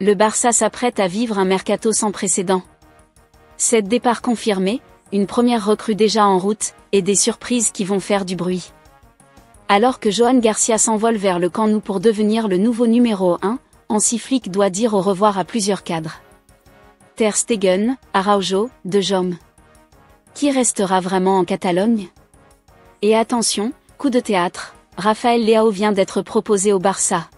Le Barça s'apprête à vivre un mercato sans précédent. 7 départs confirmés, une première recrue déjà en route, et des surprises qui vont faire du bruit. Alors que Johan Garcia s'envole vers le Camp Nou pour devenir le nouveau numéro 1, Hansi Flick doit dire au revoir à plusieurs cadres. Ter Stegen, Araujo, De Jong. Qui restera vraiment en Catalogne? Et attention, coup de théâtre, Rafael Leao vient d'être proposé au Barça.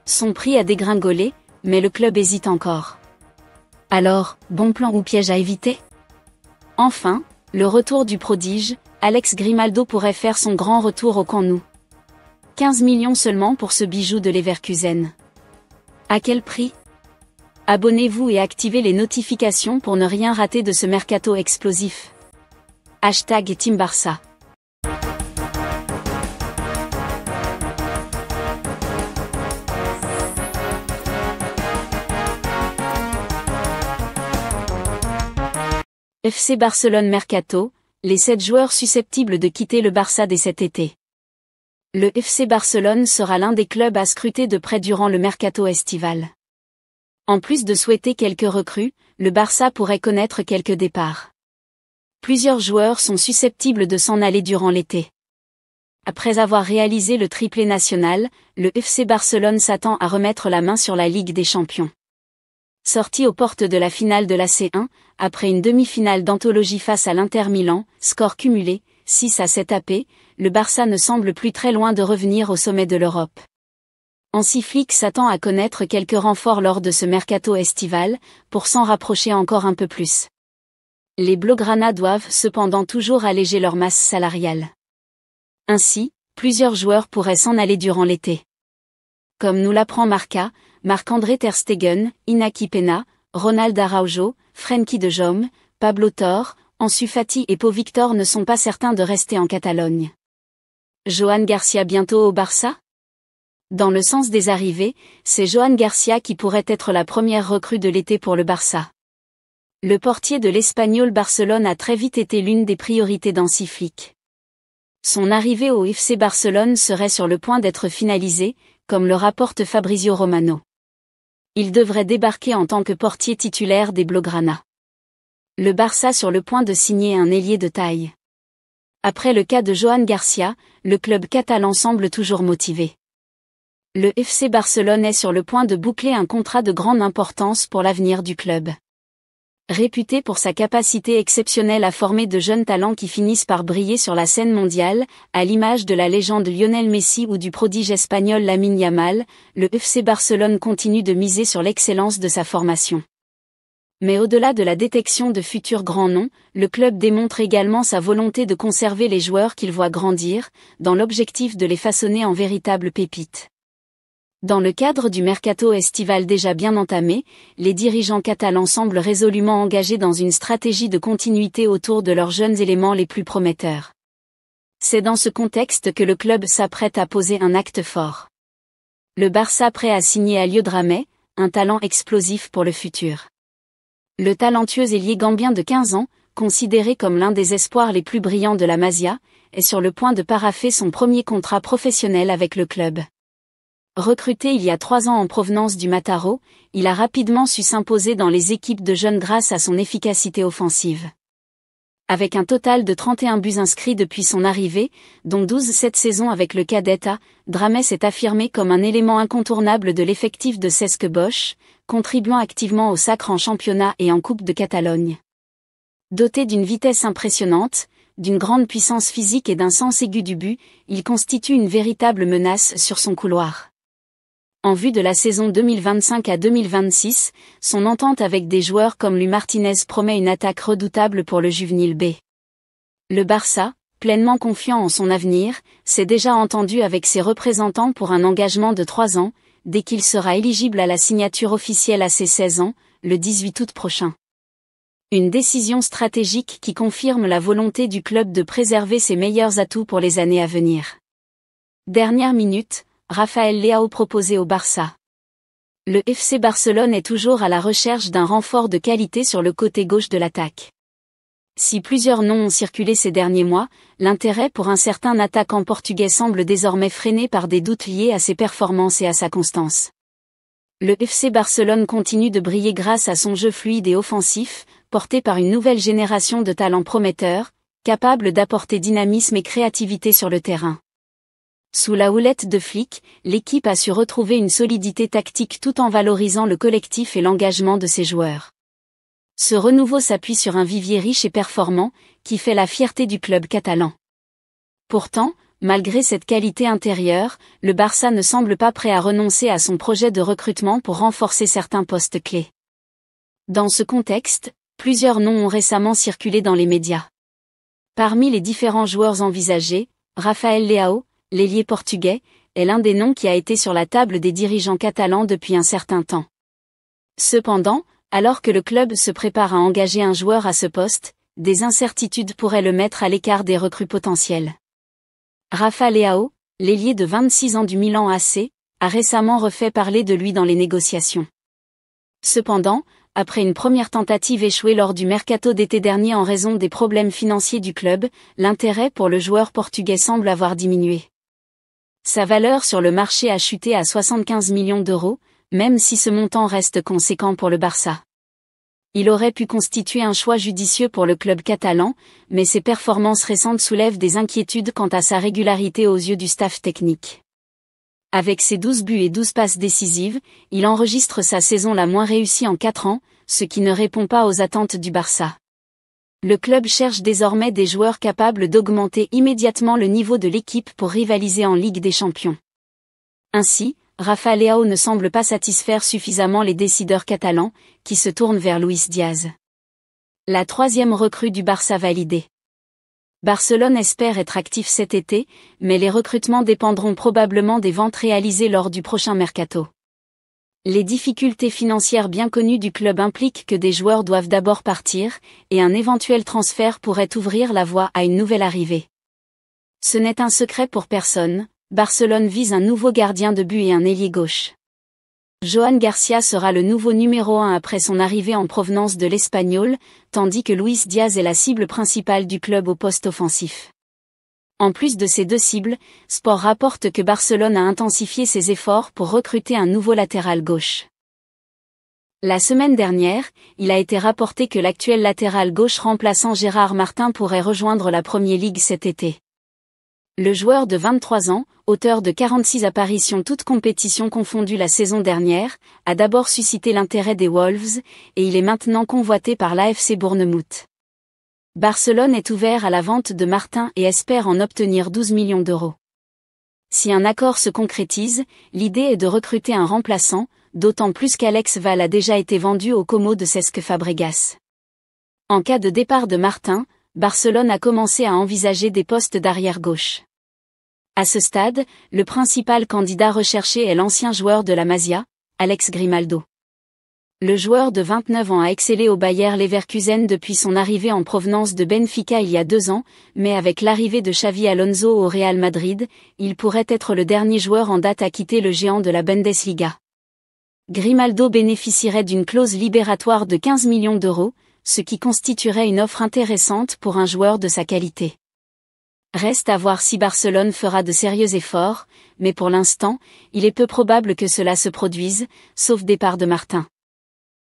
Son prix a dégringolé, mais le club hésite encore. Alors, bon plan ou piège à éviter? Enfin, le retour du prodige, Alex Grimaldo pourrait faire son grand retour au Camp Nou. 15 millions seulement pour ce bijou de Leverkusen. À quel prix? Abonnez-vous et activez les notifications pour ne rien rater de ce mercato explosif. #Team Barça. FC Barcelone Mercato, les 7 joueurs susceptibles de quitter le Barça dès cet été. Le FC Barcelone sera l'un des clubs à scruter de près durant le mercato estival. En plus de souhaiter quelques recrues, le Barça pourrait connaître quelques départs. Plusieurs joueurs sont susceptibles de s'en aller durant l'été. Après avoir réalisé le triplé national, le FC Barcelone s'attend à remettre la main sur la Ligue des Champions. Sorti aux portes de la finale de la C1, après une demi-finale d'anthologie face à l'Inter Milan, score cumulé, 6-7 AP, le Barça ne semble plus très loin de revenir au sommet de l'Europe. Hansi Flick s'attend à connaître quelques renforts lors de ce mercato estival, pour s'en rapprocher encore un peu plus. Les Blaugrana doivent cependant toujours alléger leur masse salariale. Ainsi, plusieurs joueurs pourraient s'en aller durant l'été. Comme nous l'apprend Marca, Marc-André Ter Stegen, Iñaki Peña, Ronald Araujo, Frenkie de Jong, Pablo Torre, Ansu Fati et Pau Victor ne sont pas certains de rester en Catalogne. Johan Garcia bientôt au Barça? Dans le sens des arrivées, c'est Johan Garcia qui pourrait être la première recrue de l'été pour le Barça. Le portier de l'Espagnol Barcelone a très vite été l'une des priorités d'Hansi Flick. Son arrivée au FC Barcelone serait sur le point d'être finalisée, comme le rapporte Fabrizio Romano. Il devrait débarquer en tant que portier titulaire des Blaugrana. Le Barça sur le point de signer un ailier de taille. Après le cas de Johan Garcia, le club catalan semble toujours motivé. Le FC Barcelone est sur le point de boucler un contrat de grande importance pour l'avenir du club. Réputé pour sa capacité exceptionnelle à former de jeunes talents qui finissent par briller sur la scène mondiale, à l'image de la légende Lionel Messi ou du prodige espagnol Lamine Yamal, le FC Barcelone continue de miser sur l'excellence de sa formation. Mais au-delà de la détection de futurs grands noms, le club démontre également sa volonté de conserver les joueurs qu'il voit grandir, dans l'objectif de les façonner en véritables pépites. Dans le cadre du mercato estival déjà bien entamé, les dirigeants catalans semblent résolument engagés dans une stratégie de continuité autour de leurs jeunes éléments les plus prometteurs. C'est dans ce contexte que le club s'apprête à poser un acte fort. Le Barça prêt à signer Aliou Dramé, un talent explosif pour le futur. Le talentueux ailier gambien de 15 ans, considéré comme l'un des espoirs les plus brillants de la Masia, est sur le point de paraffer son premier contrat professionnel avec le club. Recruté il y a 3 ans en provenance du Mataró, il a rapidement su s'imposer dans les équipes de jeunes grâce à son efficacité offensive. Avec un total de 31 buts inscrits depuis son arrivée, dont 12 cette saison avec le Cadetta, Dramé s'est affirmé comme un élément incontournable de l'effectif de Cesc Bosch, contribuant activement au sacre en championnat et en Coupe de Catalogne. Doté d'une vitesse impressionnante, d'une grande puissance physique et d'un sens aigu du but, il constitue une véritable menace sur son couloir. En vue de la saison 2025 à 2026, son entente avec des joueurs comme Lu Martinez promet une attaque redoutable pour le juvénile B. Le Barça, pleinement confiant en son avenir, s'est déjà entendu avec ses représentants pour un engagement de 3 ans, dès qu'il sera éligible à la signature officielle à ses 16 ans, le 18 août prochain. Une décision stratégique qui confirme la volonté du club de préserver ses meilleurs atouts pour les années à venir. Dernière minute, Rafael Leao proposé au Barça. Le FC Barcelone est toujours à la recherche d'un renfort de qualité sur le côté gauche de l'attaque. Si plusieurs noms ont circulé ces derniers mois, l'intérêt pour un certain attaquant portugais semble désormais freiné par des doutes liés à ses performances et à sa constance. Le FC Barcelone continue de briller grâce à son jeu fluide et offensif, porté par une nouvelle génération de talents prometteurs, capables d'apporter dynamisme et créativité sur le terrain. Sous la houlette de Flick, l'équipe a su retrouver une solidité tactique tout en valorisant le collectif et l'engagement de ses joueurs. Ce renouveau s'appuie sur un vivier riche et performant, qui fait la fierté du club catalan. Pourtant, malgré cette qualité intérieure, le Barça ne semble pas prêt à renoncer à son projet de recrutement pour renforcer certains postes clés. Dans ce contexte, plusieurs noms ont récemment circulé dans les médias. Parmi les différents joueurs envisagés, Rafael Leao, l'ailier portugais, est l'un des noms qui a été sur la table des dirigeants catalans depuis un certain temps. Cependant, alors que le club se prépare à engager un joueur à ce poste, des incertitudes pourraient le mettre à l'écart des recrues potentielles. Rafa Leao, l'ailier de 26 ans du Milan AC, a récemment refait parler de lui dans les négociations. Cependant, après une première tentative échouée lors du mercato d'été dernier en raison des problèmes financiers du club, l'intérêt pour le joueur portugais semble avoir diminué. Sa valeur sur le marché a chuté à 75 millions d'euros, même si ce montant reste conséquent pour le Barça. Il aurait pu constituer un choix judicieux pour le club catalan, mais ses performances récentes soulèvent des inquiétudes quant à sa régularité aux yeux du staff technique. Avec ses 12 buts et 12 passes décisives, il enregistre sa saison la moins réussie en 4 ans, ce qui ne répond pas aux attentes du Barça. Le club cherche désormais des joueurs capables d'augmenter immédiatement le niveau de l'équipe pour rivaliser en Ligue des Champions. Ainsi, Rafa Leao ne semble pas satisfaire suffisamment les décideurs catalans, qui se tournent vers Luis Diaz. La troisième recrue du Barça validée. Barcelone espère être actif cet été, mais les recrutements dépendront probablement des ventes réalisées lors du prochain mercato. Les difficultés financières bien connues du club impliquent que des joueurs doivent d'abord partir, et un éventuel transfert pourrait ouvrir la voie à une nouvelle arrivée. Ce n'est un secret pour personne, Barcelone vise un nouveau gardien de but et un ailier gauche. Joan Garcia sera le nouveau numéro 1 après son arrivée en provenance de l'Espagnol, tandis que Luis Diaz est la cible principale du club au poste offensif. En plus de ces deux cibles, Sport rapporte que Barcelone a intensifié ses efforts pour recruter un nouveau latéral gauche. La semaine dernière, il a été rapporté que l'actuel latéral gauche remplaçant Gérard Martin pourrait rejoindre la Premier League cet été. Le joueur de 23 ans, auteur de 46 apparitions toutes compétitions confondues la saison dernière, a d'abord suscité l'intérêt des Wolves, et il est maintenant convoité par l'AFC Bournemouth. Barcelone est ouvert à la vente de Martin et espère en obtenir 12 millions d'euros. Si un accord se concrétise, l'idée est de recruter un remplaçant, d'autant plus qu'Alex Val a déjà été vendu au Como de Cesc Fabregas. En cas de départ de Martin, Barcelone a commencé à envisager des postes d'arrière gauche. À ce stade, le principal candidat recherché est l'ancien joueur de la Masia, Alex Grimaldo. Le joueur de 29 ans a excellé au Bayer Leverkusen depuis son arrivée en provenance de Benfica il y a 2 ans, mais avec l'arrivée de Xavi Alonso au Real Madrid, il pourrait être le dernier joueur en date à quitter le géant de la Bundesliga. Grimaldo bénéficierait d'une clause libératoire de 15 millions d'euros, ce qui constituerait une offre intéressante pour un joueur de sa qualité. Reste à voir si Barcelone fera de sérieux efforts, mais pour l'instant, il est peu probable que cela se produise, sauf départ de Martin.